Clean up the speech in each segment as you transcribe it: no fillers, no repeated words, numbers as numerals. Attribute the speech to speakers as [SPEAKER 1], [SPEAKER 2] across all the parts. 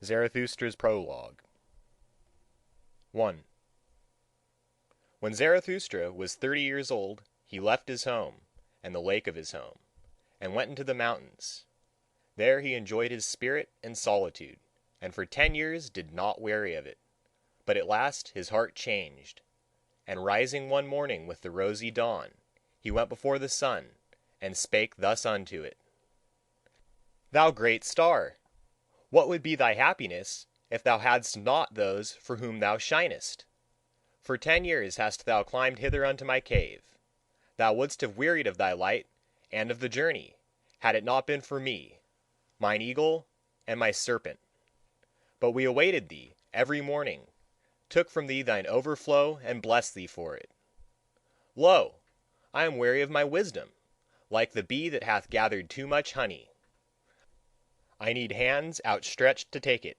[SPEAKER 1] Zarathustra's Prologue 1. When Zarathustra was 30 years old, he left his home, and the lake of his home, and went into the mountains. There he enjoyed his spirit and solitude, and for 10 years did not weary of it. But at last his heart changed, and rising one morning with the rosy dawn, he went before the sun, and spake thus unto it: Thou great star! What would be thy happiness if thou hadst not those for whom thou shinest? For 10 years hast thou climbed hither unto my cave. Thou wouldst have wearied of thy light and of the journey, had it not been for me, mine eagle, and my serpent. But we awaited thee every morning, took from thee thine overflow, and blessed thee for it. Lo! I am weary of my wisdom, like the bee that hath gathered too much honey. I need hands outstretched to take it.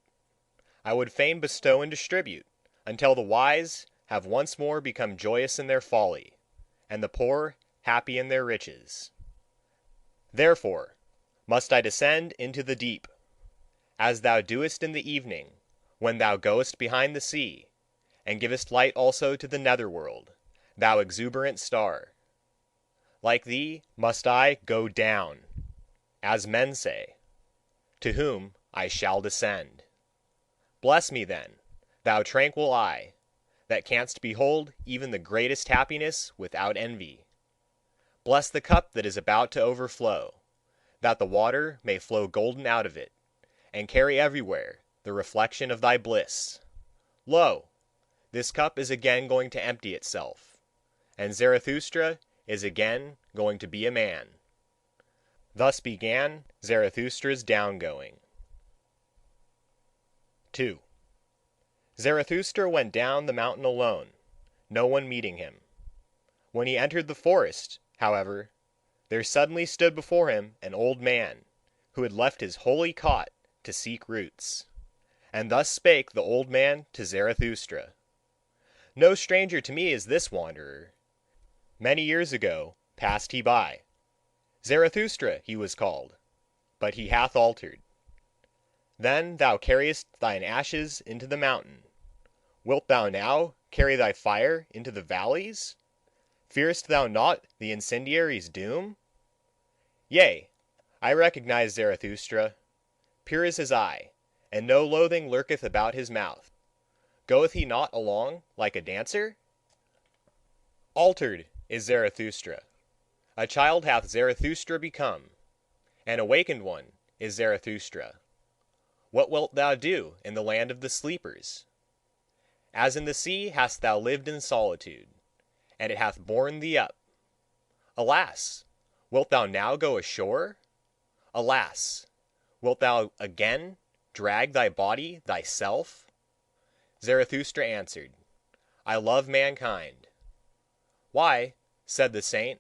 [SPEAKER 1] I would fain bestow and distribute, until the wise have once more become joyous in their folly, and the poor happy in their riches. Therefore must I descend into the deep, as thou doest in the evening, when thou goest behind the sea, and givest light also to the netherworld, thou exuberant star. Like thee must I go down, as men say, to whom I shall descend. Bless me then, thou tranquil eye, that canst behold even the greatest happiness without envy. Bless the cup that is about to overflow, that the water may flow golden out of it, and carry everywhere the reflection of thy bliss. Lo! This cup is again going to empty itself, and Zarathustra is again going to be a man. Thus began Zarathustra's downgoing. 2. Zarathustra went down the mountain alone, no one meeting him. When he entered the forest, however, there suddenly stood before him an old man, who had left his holy cot to seek roots. And thus spake the old man to Zarathustra: No stranger to me is this wanderer. Many years ago passed he by. Zarathustra he was called, but he hath altered. Then thou carriest thine ashes into the mountain. Wilt thou now carry thy fire into the valleys? Fearest thou not the incendiary's doom? Yea, I recognize Zarathustra. Pure is his eye, and no loathing lurketh about his mouth. Goeth he not along like a dancer? Altered is Zarathustra. A child hath Zarathustra become. An awakened one is Zarathustra. What wilt thou do in the land of the sleepers? As in the sea hast thou lived in solitude, and it hath borne thee up. Alas! Wilt thou now go ashore? Alas! Wilt thou again drag thy body thyself? Zarathustra answered, I love mankind. Why, said the saint,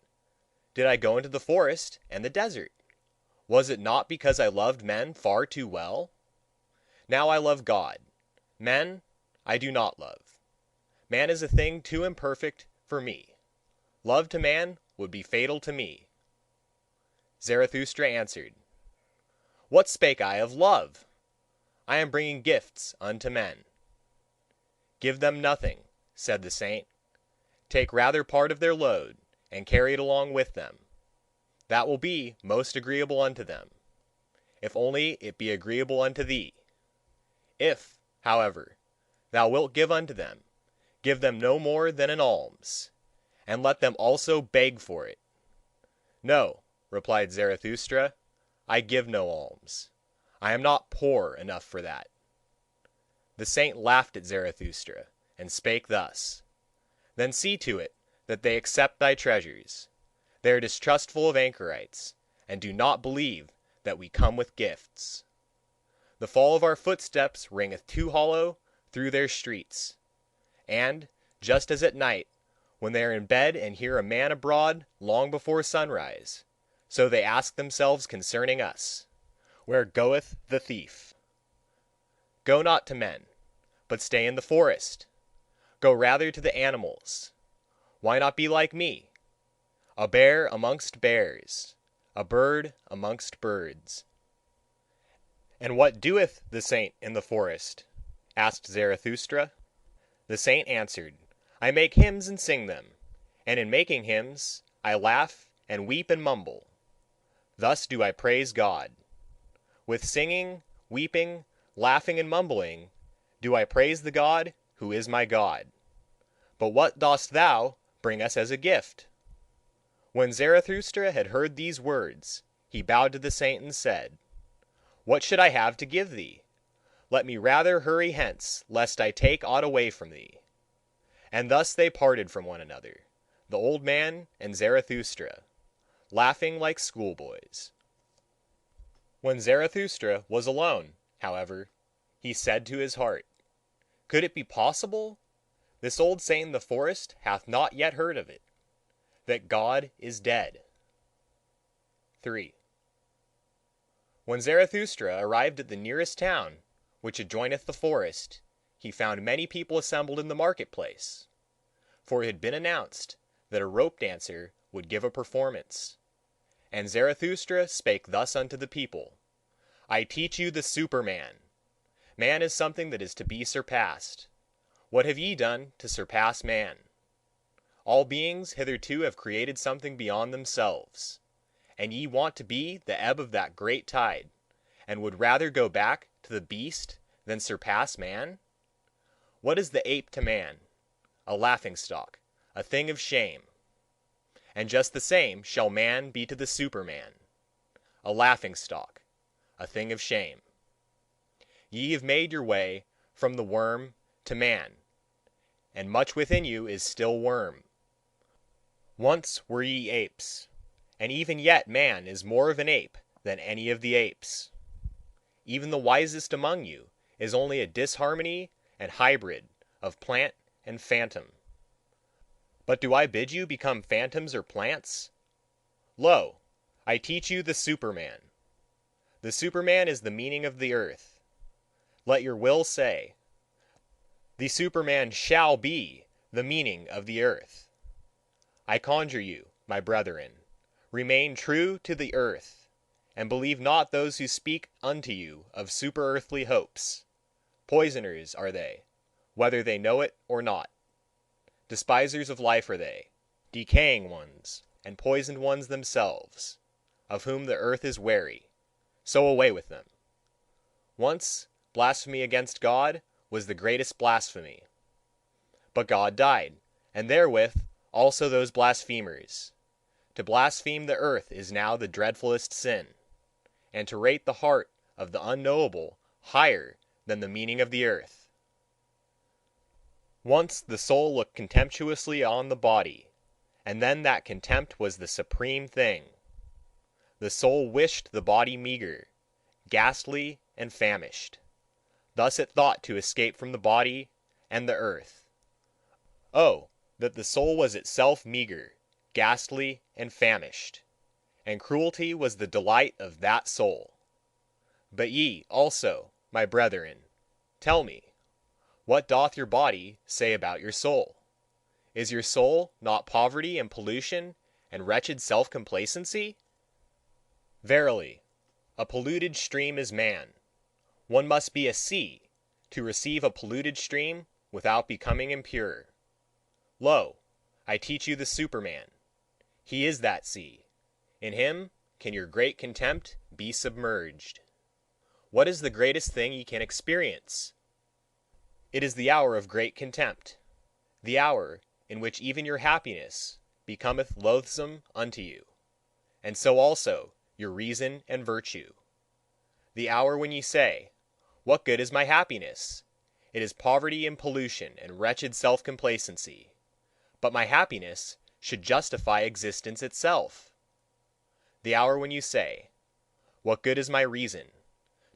[SPEAKER 1] did I go into the forest and the desert? Was it not because I loved men far too well? Now I love God. Men I do not love. Man is a thing too imperfect for me. Love to man would be fatal to me. Zarathustra answered, What spake I of love? I am bringing gifts unto men. Give them nothing, said the saint. Take rather part of their load, and carry it along with them. That will be most agreeable unto them, if only it be agreeable unto thee. If, however, thou wilt give unto them, give them no more than an alms, and let them also beg for it. No, replied Zarathustra, I give no alms. I am not poor enough for that. The saint laughed at Zarathustra, and spake thus: Then see to it that they accept thy treasures. They are distrustful of anchorites, and do not believe that we come with gifts. The fall of our footsteps ringeth too hollow through their streets. And, just as at night, when they are in bed and hear a man abroad long before sunrise, so they ask themselves concerning us, Where goeth the thief? Go not to men, but stay in the forest. Go rather to the animals. Why not be like me? A bear amongst bears, a bird amongst birds. "And what doeth the saint in the forest?" asked Zarathustra. The saint answered, "I make hymns and sing them, and in making hymns I laugh and weep and mumble. Thus do I praise God. With singing, weeping, laughing, and mumbling do I praise the God who is my God. But what dost thou bring us as a gift?" When Zarathustra had heard these words, he bowed to the saint and said, "What should I have to give thee? Let me rather hurry hence, lest I take aught away from thee." And thus they parted from one another, the old man and Zarathustra, laughing like schoolboys. When Zarathustra was alone, however, he said to his heart, "Could it be possible? This old saint in the forest hath not yet heard of it, that God is dead." 3. When Zarathustra arrived at the nearest town, which adjoineth the forest, he found many people assembled in the marketplace. For it had been announced that a rope dancer would give a performance. And Zarathustra spake thus unto the people: "I teach you the Superman. Man is something that is to be surpassed. What have ye done to surpass man? All beings hitherto have created something beyond themselves, and ye want to be the ebb of that great tide, and would rather go back to the beast than surpass man? What is the ape to man? A laughing-stock, a thing of shame. And just the same shall man be to the Superman, a laughing-stock, a thing of shame. Ye have made your way from the worm to man, and much within you is still worm. Once were ye apes, and even yet man is more of an ape than any of the apes. Even the wisest among you is only a disharmony and hybrid of plant and phantom. But do I bid you become phantoms or plants? Lo, I teach you the Superman. The Superman is the meaning of the earth. Let your will say, the Superman shall be the meaning of the earth. I conjure you, my brethren, remain true to the earth, and believe not those who speak unto you of super-earthly hopes. Poisoners are they, whether they know it or not. Despisers of life are they, decaying ones, and poisoned ones themselves, of whom the earth is wary. So away with them. Once, blasphemy against God was the greatest blasphemy. But God died, and therewith also those blasphemers. To blaspheme the earth is now the dreadfulest sin, and to rate the heart of the unknowable higher than the meaning of the earth. Once the soul looked contemptuously on the body, and then that contempt was the supreme thing. The soul wished the body meagre, ghastly, and famished. Thus it thought to escape from the body and the earth. Oh, that the soul was itself meagre, ghastly, and famished, and cruelty was the delight of that soul! But ye also, my brethren, tell me, what doth your body say about your soul? Is your soul not poverty and pollution and wretched self-complacency? Verily, a polluted stream is man. One must be a sea to receive a polluted stream without becoming impure. Lo, I teach you the Superman. He is that sea. In him can your great contempt be submerged. What is the greatest thing ye can experience? It is the hour of great contempt, the hour in which even your happiness becometh loathsome unto you, and so also your reason and virtue. The hour when ye say, "What good is my happiness? It is poverty and pollution and wretched self-complacency. But my happiness should justify existence itself." The hour when you say, "What good is my reason?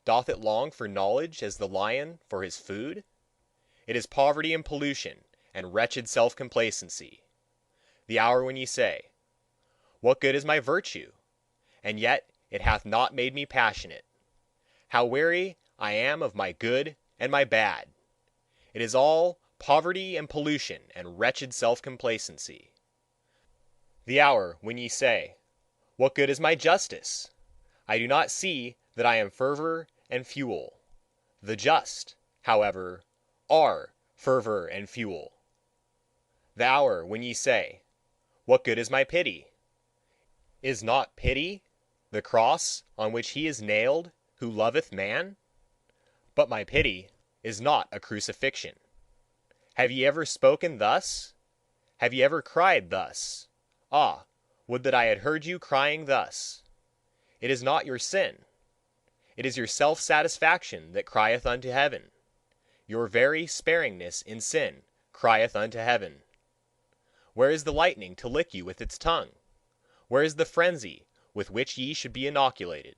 [SPEAKER 1] Doth it long for knowledge as the lion for his food? It is poverty and pollution and wretched self-complacency." The hour when ye say, "What good is my virtue? And yet it hath not made me passionate. How weary I am of my good and my bad! It is all poverty and pollution and wretched self-complacency." The hour when ye say, "What good is my justice? I do not see that I am fervour and fuel. The just, however, are fervour and fuel. The hour when ye say, "What good is my pity?" Is not pity the cross on which he is nailed who loveth man? But my pity is not a crucifixion. Have ye ever spoken thus? Have ye ever cried thus? Ah, would that I had heard you crying thus! It is not your sin. It is your self-satisfaction that crieth unto heaven. Your very sparingness in sin crieth unto heaven. Where is the lightning to lick you with its tongue? Where is the frenzy with which ye should be inoculated?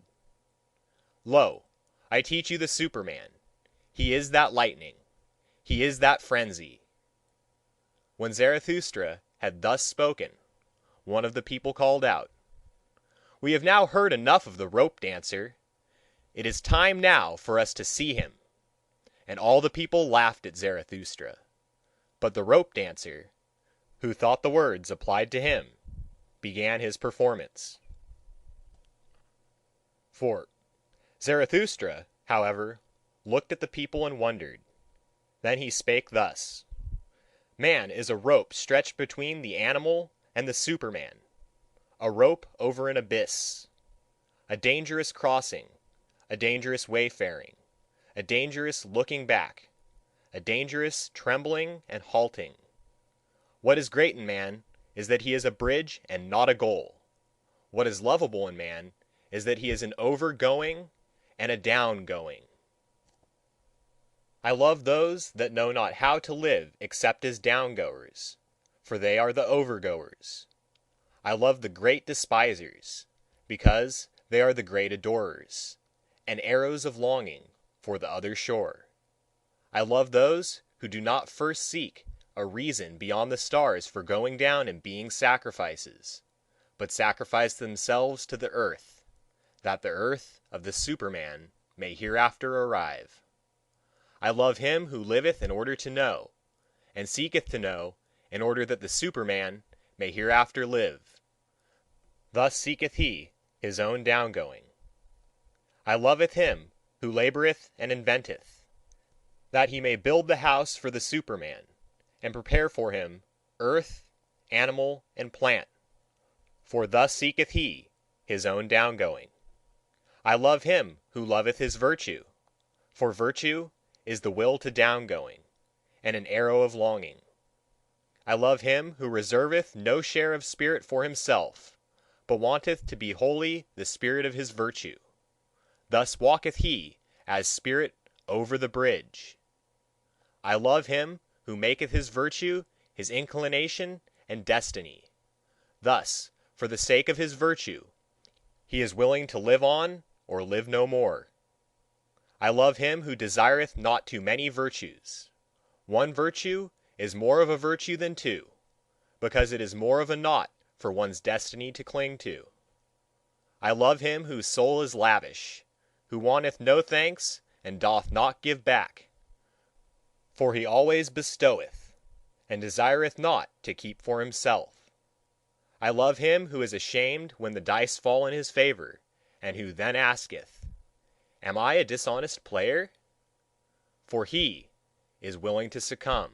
[SPEAKER 1] Lo, I teach you the Superman. He is that lightning. He is that frenzy. When Zarathustra had thus spoken, one of the people called out, "We have now heard enough of the rope dancer. It is time now for us to see him." And all the people laughed at Zarathustra. But the rope dancer, who thought the words applied to him, began his performance. 4. Zarathustra, however, looked at the people and wondered. Then he spake thus: Man is a rope stretched between the animal and the Superman, a rope over an abyss, a dangerous crossing, a dangerous wayfaring, a dangerous looking back, a dangerous trembling and halting. What is great in man is that he is a bridge and not a goal. What is lovable in man is that he is an over-going and a down-going. I love those that know not how to live except as down-goers, for they are the over-goers. I love the great despisers, because they are the great adorers, and arrows of longing for the other shore. I love those who do not first seek a reason beyond the stars for going down and being sacrifices, but sacrifice themselves to the earth, that the earth of the Superman may hereafter arrive. I love him who liveth in order to know, and seeketh to know in order that the Superman may hereafter live. Thus seeketh he his own downgoing. I loveth him who laboureth and inventeth, that he may build the house for the Superman, and prepare for him earth, animal, and plant, for thus seeketh he his own downgoing. I love him who loveth his virtue, for virtue is the will to downgoing, and an arrow of longing. I love him who reserveth no share of spirit for himself, but wanteth to be wholly the spirit of his virtue. Thus walketh he as spirit over the bridge. I love him who maketh his virtue his inclination and destiny. Thus, for the sake of his virtue, he is willing to live on or live no more. I love him who desireth not too many virtues. One virtue is more of a virtue than two, because it is more of a knot for one's destiny to cling to. I love him whose soul is lavish, who wanteth no thanks and doth not give back, for he always bestoweth, and desireth not to keep for himself. I love him who is ashamed when the dice fall in his favour, and who then asketh, Am I a dishonest player? For he is willing to succumb.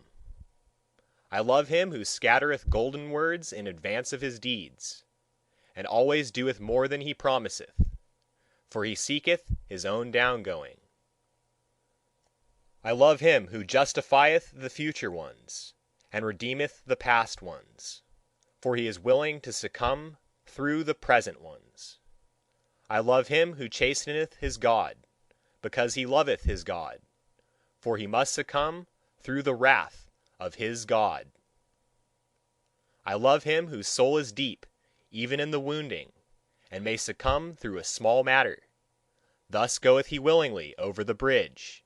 [SPEAKER 1] I love him who scattereth golden words in advance of his deeds, and always doeth more than he promiseth, for he seeketh his own downgoing. I love him who justifieth the future ones, and redeemeth the past ones, for he is willing to succumb through the present ones. I love him who chasteneth his God, because he loveth his God, for he must succumb through the wrath of his God. I love him whose soul is deep, even in the wounding, and may succumb through a small matter. Thus goeth he willingly over the bridge.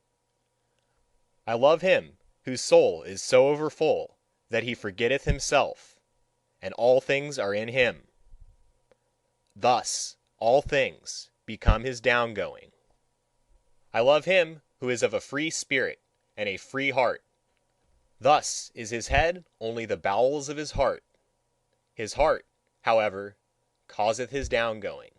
[SPEAKER 1] I love him whose soul is so overfull that he forgetteth himself, and all things are in him. Thus all things become his downgoing. I love him who is of a free spirit and a free heart. Thus is his head only the bowels of his heart. His heart, however, causeth his downgoing.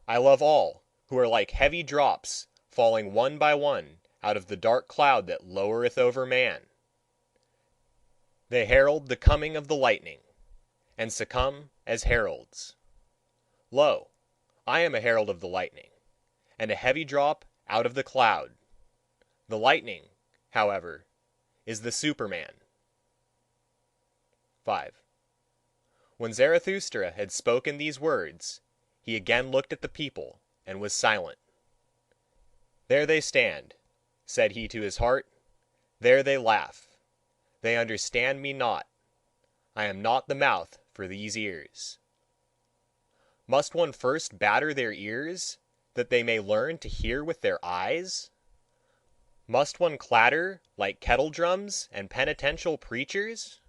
[SPEAKER 1] I love all who are like heavy drops falling one by one out of the dark cloud that lowereth over man. They herald the coming of the lightning, and succumb as heralds. Lo, I am a herald of the lightning, and a heavy drop out of the cloud. The lightning, however, is the Superman. 5. When Zarathustra had spoken these words, he again looked at the people, and was silent. There they stand, said he to his heart, there they laugh. They understand me not. I am not the mouth for these ears. Must one first batter their ears, that they may learn to hear with their eyes? Must one clatter like kettle drums and penitential preachers?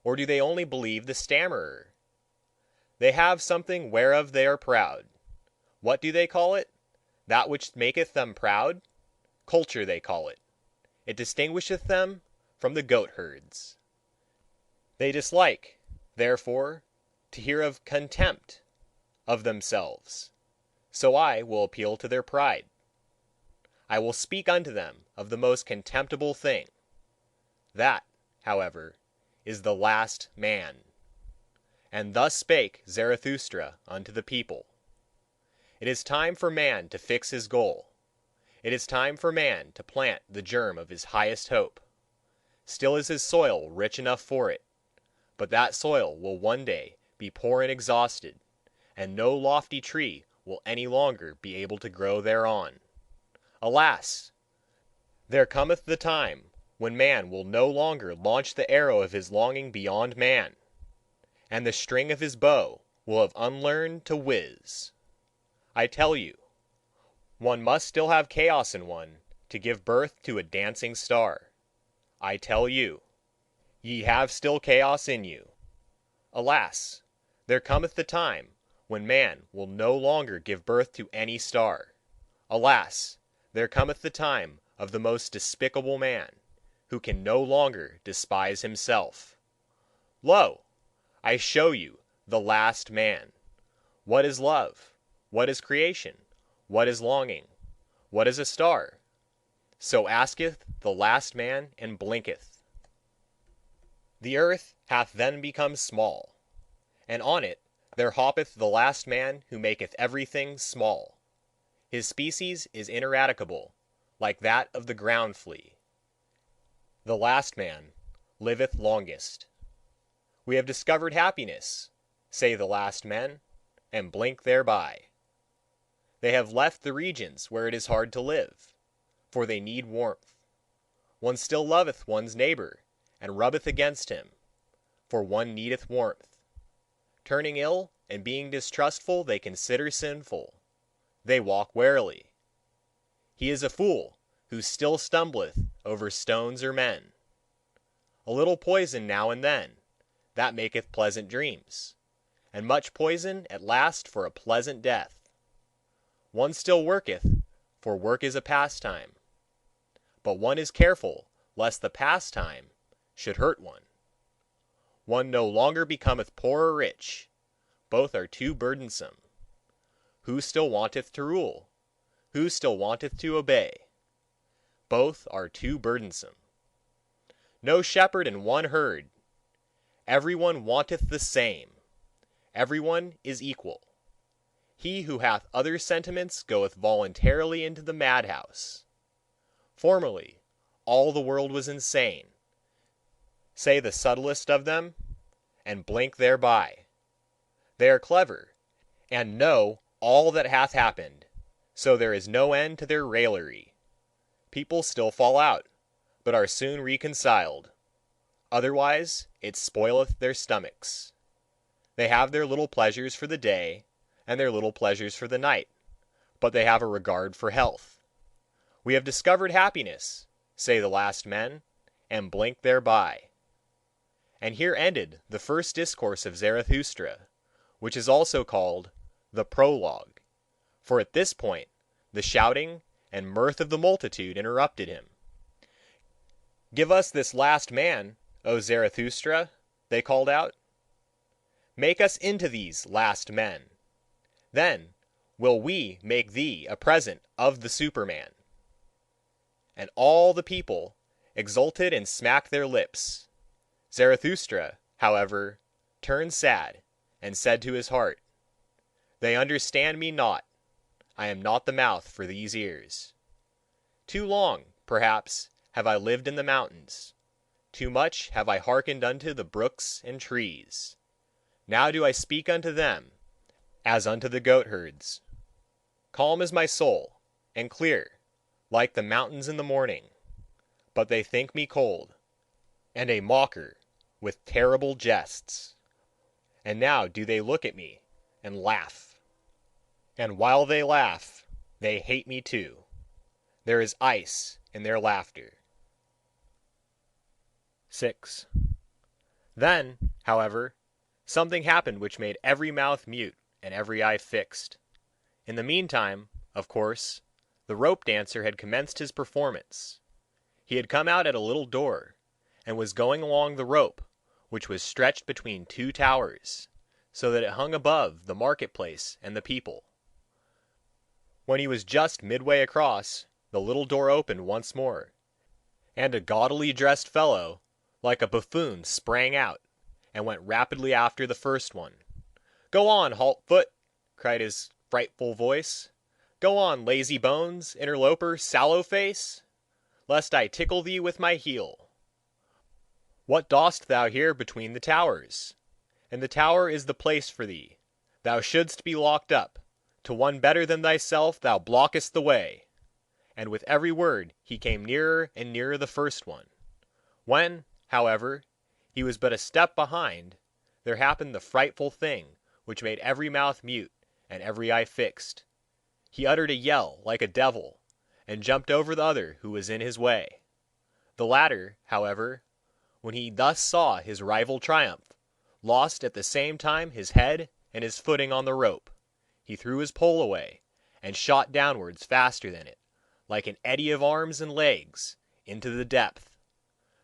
[SPEAKER 1] Or do they only believe the stammerer? They have something whereof they are proud. What do they call it? That which maketh them proud? Culture they call it. It distinguisheth them from the goat herds. They dislike, therefore, to hear of contempt of themselves. So I will appeal to their pride. I will speak unto them of the most contemptible thing. That, however, is the last man. And thus spake Zarathustra unto the people. It is time for man to fix his goal. It is time for man to plant the germ of his highest hope. Still is his soil rich enough for it, but that soil will one day be poor and exhausted, and no lofty tree will any longer be able to grow thereon. Alas! There cometh the time when man will no longer launch the arrow of his longing beyond man, and the string of his bow will have unlearned to whiz. I tell you, one must still have chaos in one to give birth to a dancing star. I tell you, ye have still chaos in you. Alas! There cometh the time when man will no longer give birth to any star. Alas! There cometh the time of the most despicable man, who can no longer despise himself. Lo! I show you the last man. What is love? What is creation? What is longing? What is a star? So asketh the last man and blinketh. The earth hath then become small, and on it there hoppeth the last man who maketh everything small. His species is ineradicable, like that of the ground flea. The last man liveth longest. We have discovered happiness, say the last men, and blink thereby. They have left the regions where it is hard to live, for they need warmth. One still loveth one's neighbour, and rubbeth against him, for one needeth warmth. Turning ill and being distrustful they consider sinful. They walk warily. He is a fool who still stumbleth over stones or men. A little poison now and then, that maketh pleasant dreams, and much poison at last for a pleasant death. One still worketh, for work is a pastime. But one is careful lest the pastime should hurt one. One no longer becometh poor or rich, both are too burdensome. Who still wanteth to rule? Who still wanteth to obey? Both are too burdensome. No shepherd in one herd. Every one wanteth the same. Every one is equal. He who hath other sentiments goeth voluntarily into the madhouse. Formerly all the world was insane, say the subtlest of them, and blink thereby. They are clever, and know all that hath happened, so there is no end to their raillery. People still fall out, but are soon reconciled. Otherwise it spoileth their stomachs. They have their little pleasures for the day, and their little pleasures for the night, but they have a regard for health. We have discovered happiness, say the last men, and blink thereby. And here ended the first discourse of Zarathustra, which is also called the Prologue, for at this point the shouting and mirth of the multitude interrupted him. "Give us this last man, O Zarathustra," they called out. "Make us into these last men. Then will we make thee a present of the Superman. And all the people exulted and smacked their lips. Zarathustra, however, turned sad, and said to his heart, "They understand me not. I am not the mouth for these ears. Too long, perhaps, have I lived in the mountains. Too much have I hearkened unto the brooks and trees. Now do I speak unto them as unto the goatherds. Calm is my soul, and clear, like the mountains in the morning. But they think me cold, and a mocker with terrible jests. And now do they look at me and laugh. And while they laugh, they hate me too. There is ice in their laughter." 6. Then, however, something happened which made every mouth mute and every eye fixed. In the meantime, of course, the rope dancer had commenced his performance. He had come out at a little door, and was going along the rope, which was stretched between two towers, so that it hung above the marketplace and the people. When he was just midway across, the little door opened once more, and a gaudily dressed fellow, like a buffoon, sprang out, and went rapidly after the first one. "Go on, halt-foot!" cried his frightful voice. "Go on, lazy bones, interloper, sallow-face, lest I tickle thee with my heel. What dost thou here between the towers? And the tower is the place for thee. Thou shouldst be locked up. To one better than thyself thou blockest the way." And with every word he came nearer and nearer the first one. When, however, he was but a step behind, there happened the frightful thing which made every mouth mute and every eye fixed. He uttered a yell like a devil, and jumped over the other who was in his way. The latter, however, when he thus saw his rival triumph, lost at the same time his head and his footing on the rope. He threw his pole away, and shot downwards faster than it, like an eddy of arms and legs, into the depth.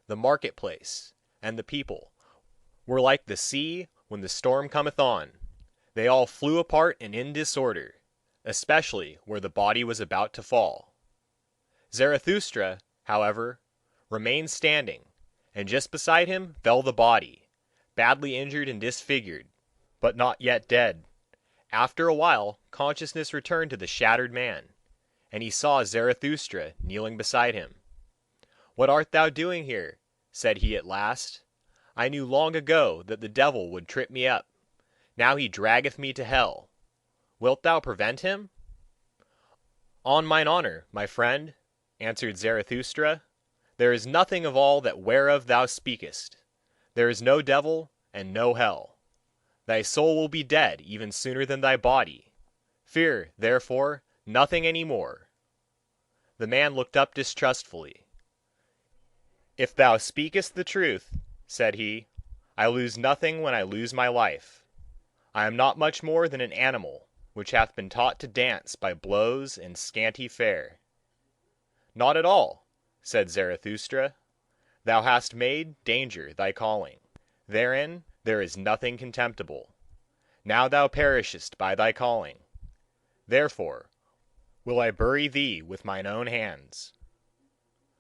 [SPEAKER 1] The marketplace and the people were like the sea when the storm cometh on. They all flew apart and in disorder, especially where the body was about to fall. Zarathustra, however, remained standing, and just beside him fell the body, badly injured and disfigured, but not yet dead. After a while consciousness returned to the shattered man, and he saw Zarathustra kneeling beside him. "What art thou doing here?" said he at last. "I knew long ago that the devil would trip me up. Now he draggeth me to hell. Wilt thou prevent him?" "On mine honour, my friend," answered Zarathustra, "there is nothing of all that whereof thou speakest. There is no devil and no hell. Thy soul will be dead even sooner than thy body. Fear, therefore, nothing any more." The man looked up distrustfully. "If thou speakest the truth," said he, "I lose nothing when I lose my life. I am not much more than an animal which hath been taught to dance by blows and scanty fare." "Not at all," said Zarathustra. "Thou hast made danger thy calling. Therein there is nothing contemptible. Now thou perishest by thy calling. Therefore will I bury thee with mine own hands."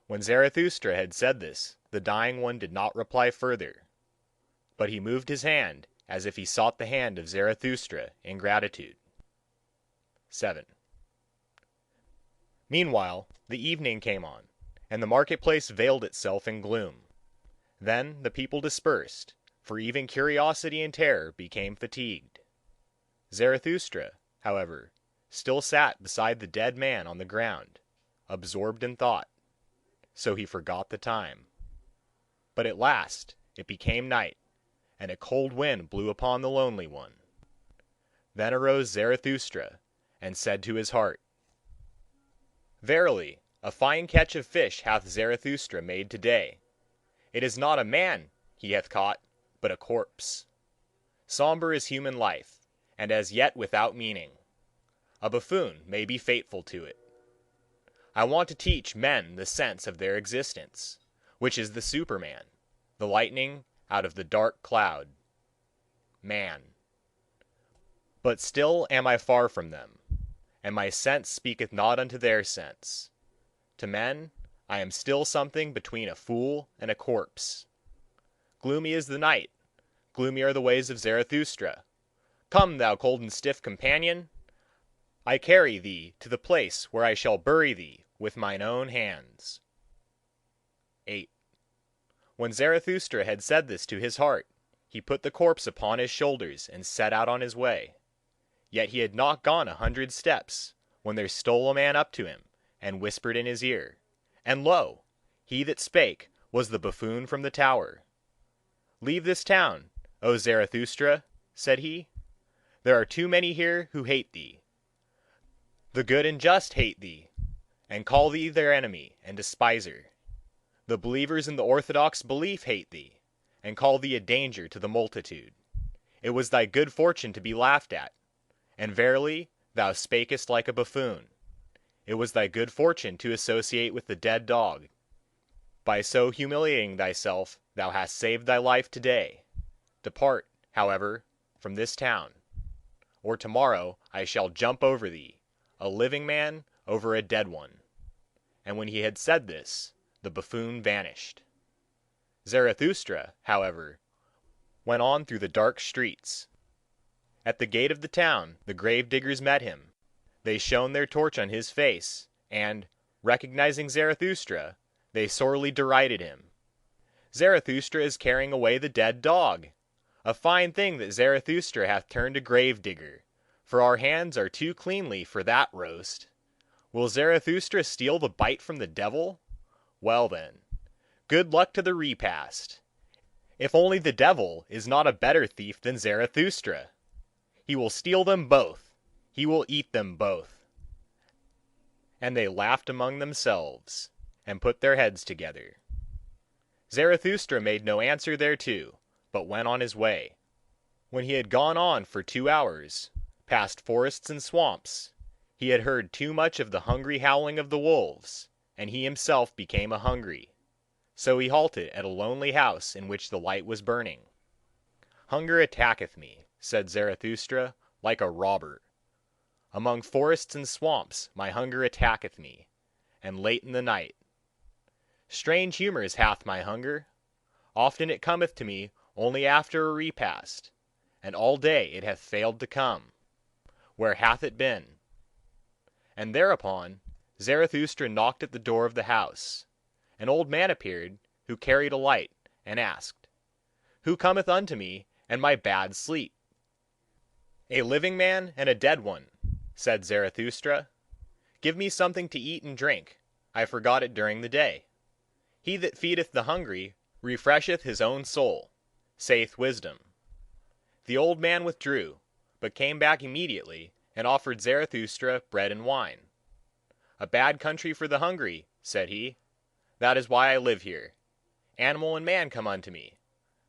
[SPEAKER 1] When Zarathustra had said this, the dying one did not reply further, but he moved his hand as if he sought the hand of Zarathustra in gratitude. 7. Meanwhile the evening came on, and the marketplace veiled itself in gloom. Then the people dispersed, for even curiosity and terror became fatigued. Zarathustra, however, still sat beside the dead man on the ground, absorbed in thought, so he forgot the time. But at last it became night, and a cold wind blew upon the lonely one. Then arose Zarathustra, and said to his heart, "Verily, a fine catch of fish hath Zarathustra made today. It is not a man he hath caught, but a corpse. Sombre is human life, and as yet without meaning. A buffoon may be faithful to it. I want to teach men the sense of their existence, which is the Superman, the lightning out of the dark cloud. Man. But still am I far from them. and my sense speaketh not unto their sense. To men I am still something between a fool and a corpse. Gloomy is the night, gloomy are the ways of Zarathustra. Come, thou cold and stiff companion, I carry thee to the place where I shall bury thee with mine own hands. 8. When Zarathustra had said this to his heart, he put the corpse upon his shoulders and set out on his way. Yet he had not gone 100 steps, when there stole a man up to him, and whispered in his ear. And lo! He that spake was the buffoon from the tower. "Leave this town, O Zarathustra," said he. "There are too many here who hate thee. The good and just hate thee, and call thee their enemy and despiser. The believers in the orthodox belief hate thee, and call thee a danger to the multitude. It was thy good fortune to be laughed at, and verily thou spakest like a buffoon. It was thy good fortune to associate with the dead dog. By so humiliating thyself thou hast saved thy life today. Depart, however, from this town, or tomorrow I shall jump over thee, a living man over a dead one." And when he had said this, the buffoon vanished. Zarathustra, however, went on through the dark streets. At the gate of the town the grave diggers met him. They shone their torch on his face, and, recognizing Zarathustra, they sorely derided him. "Zarathustra is carrying away the dead dog! A fine thing that Zarathustra hath turned a grave digger, for our hands are too cleanly for that roast. Will Zarathustra steal the bite from the devil? Well then, good luck to the repast! If only the devil is not a better thief than Zarathustra! He will steal them both, he will eat them both." And they laughed among themselves, and put their heads together. Zarathustra made no answer thereto, but went on his way. When he had gone on for 2 hours, past forests and swamps, he had heard too much of the hungry howling of the wolves, and he himself became a hungry. So he halted at a lonely house in which the light was burning. "Hunger attacketh me," said Zarathustra, "like a robber. Among forests and swamps my hunger attacketh me, and late in the night. Strange humours hath my hunger. Often it cometh to me only after a repast, and all day it hath failed to come. Where hath it been?" And thereupon Zarathustra knocked at the door of the house. An old man appeared, who carried a light, and asked, "Who cometh unto me and my bad sleep?" "A living man and a dead one," said Zarathustra. "Give me something to eat and drink, I forgot it during the day. He that feedeth the hungry refresheth his own soul, saith wisdom." The old man withdrew, but came back immediately and offered Zarathustra bread and wine. "A bad country for the hungry," said he. "That is why I live here. Animal and man come unto me,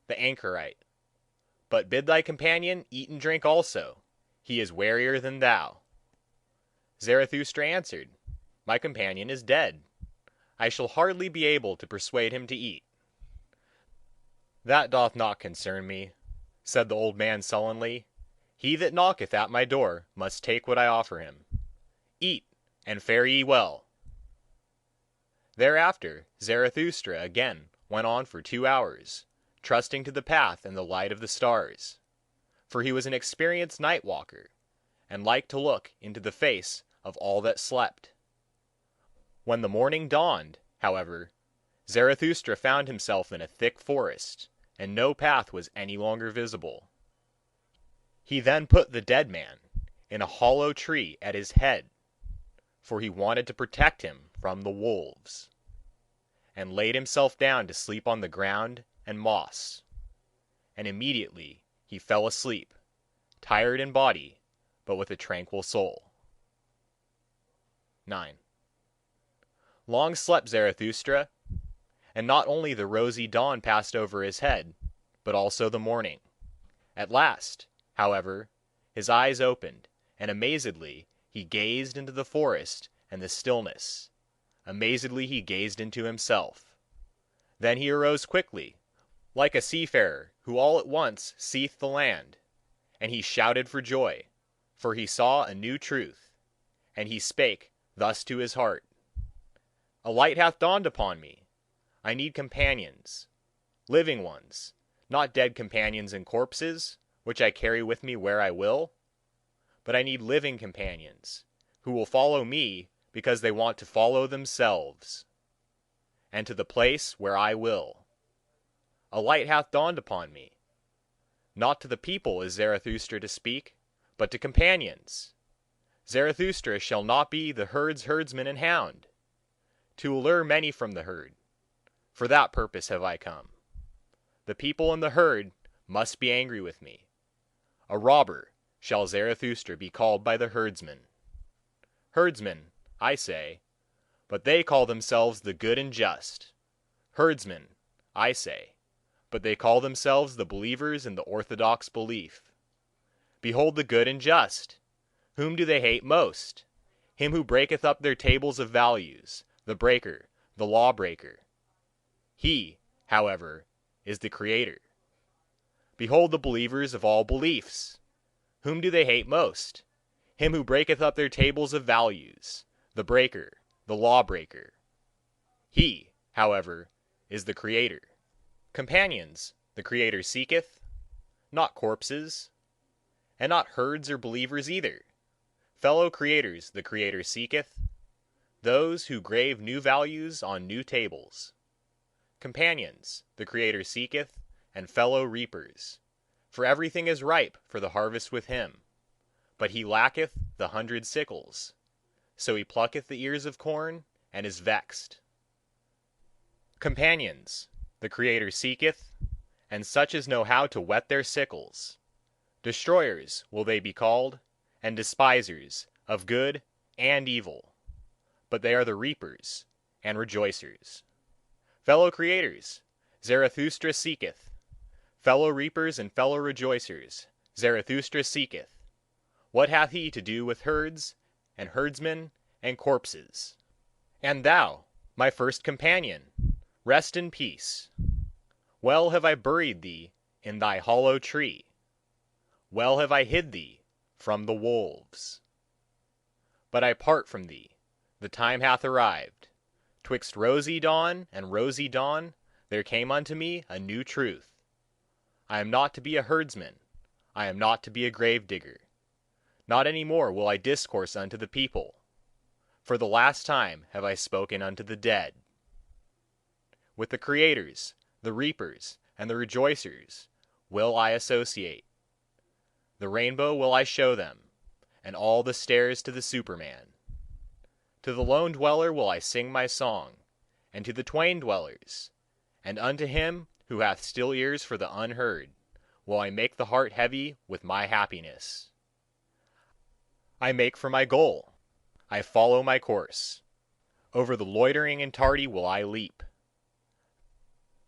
[SPEAKER 1] the anchorite. But bid thy companion eat and drink also, he is warier than thou." Zarathustra answered, "My companion is dead. I shall hardly be able to persuade him to eat." "That doth not concern me," said the old man sullenly. "He that knocketh at my door must take what I offer him. Eat, and fare ye well." Thereafter Zarathustra again went on for 2 hours, trusting to the path and the light of the stars. For he was an experienced night walker, and liked to look into the face of all that slept. When the morning dawned, however, Zarathustra found himself in a thick forest, and no path was any longer visible. He then put the dead man in a hollow tree at his head, for he wanted to protect him from the wolves, and laid himself down to sleep on the ground and moss. And immediately he fell asleep, tired in body, but with a tranquil soul. 9. Long slept Zarathustra, and not only the rosy dawn passed over his head, but also the morning. At last, however, his eyes opened, and amazedly he gazed into the forest and the stillness. Amazedly he gazed into himself. Then he arose quickly, like a seafarer who all at once seeth the land, and he shouted for joy, for he saw a new truth, and he spake thus to his heart: A light hath dawned upon me. I need companions, living ones, not dead companions and corpses, which I carry with me where I will, but I need living companions, who will follow me because they want to follow themselves, and to the place where I will. A light hath dawned upon me. Not to the people is Zarathustra to speak, but to companions. Zarathustra shall not be the herd's herdsman and hound, to allure many from the herd. For that purpose have I come. The people and the herd must be angry with me. A robber shall Zarathustra be called by the herdsmen. Herdsmen, I say, but they call themselves the good and just. Herdsmen, I say, but they call themselves the believers in the orthodox belief. Behold the good and just. Whom do they hate most? Him who breaketh up their tables of values, the breaker, the lawbreaker. He, however, is the Creator. Behold the believers of all beliefs. Whom do they hate most? Him who breaketh up their tables of values, the breaker, the lawbreaker. He, however, is the Creator. Companions the Creator seeketh, not corpses, and not herds or believers either. Fellow creators the Creator seeketh, those who grave new values on new tables. Companions the Creator seeketh, and fellow reapers, for everything is ripe for the harvest with him, but he lacketh the 100 sickles, so he plucketh the ears of corn, and is vexed. Companions the Creator seeketh, and such as know how to whet their sickles. Destroyers will they be called, and despisers of good and evil, but they are the reapers and rejoicers. Fellow creators Zarathustra seeketh, fellow reapers and fellow rejoicers Zarathustra seeketh. What hath he to do with herds and herdsmen and corpses? And thou, my first companion, rest in peace. Well have I buried thee in thy hollow tree. Well have I hid thee from the wolves. But I part from thee, the time hath arrived. Twixt rosy dawn and rosy dawn there came unto me a new truth. I am not to be a herdsman, I am not to be a grave digger. Not any more will I discourse unto the people. For the last time have I spoken unto the dead. With the creators, the reapers, and the rejoicers will I associate. The rainbow will I show them, and all the stairs to the Superman. To the lone dweller will I sing my song, and to the twain dwellers, and unto him who hath still ears for the unheard, will I make the heart heavy with my happiness. I make for my goal, I follow my course. Over the loitering and tardy will I leap.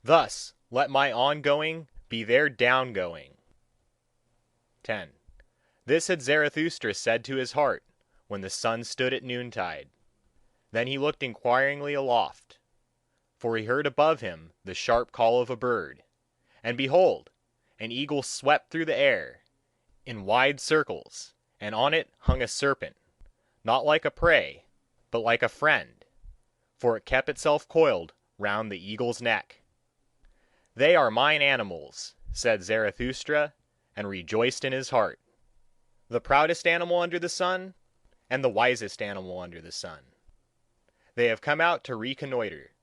[SPEAKER 1] Thus let my ongoing be their downgoing. 10. This had Zarathustra said to his heart when the sun stood at noontide. Then he looked inquiringly aloft, for he heard above him the sharp call of a bird, and behold, an eagle swept through the air in wide circles, and on it hung a serpent, not like a prey, but like a friend, for it kept itself coiled round the eagle's neck. They are mine animals, said Zarathustra, and rejoiced in his heart. The proudest animal under the sun, and the wisest animal under the sun. They have come out to reconnoitre.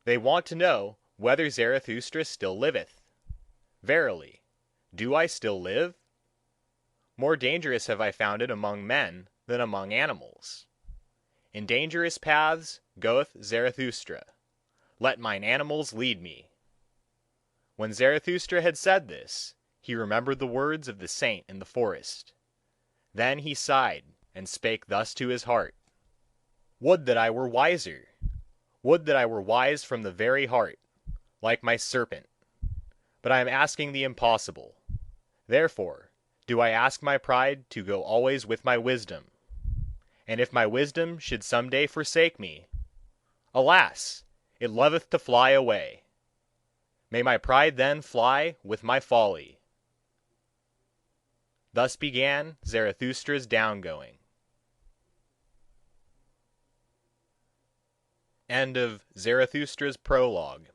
[SPEAKER 1] They want to know whether Zarathustra still liveth. Verily, do I still live? More dangerous have I found it among men than among animals. In dangerous paths goeth Zarathustra. Let mine animals lead me. When Zarathustra had said this, he remembered the words of the saint in the forest. Then he sighed, and spake thus to his heart: Would that I were wiser! Would that I were wise from the very heart, like my serpent! But I am asking the impossible. Therefore do I ask my pride to go always with my wisdom. And if my wisdom should some day forsake me, alas! It loveth to fly away. May my pride then fly with my folly. Thus began Zarathustra's downgoing. End of Zarathustra's Prologue.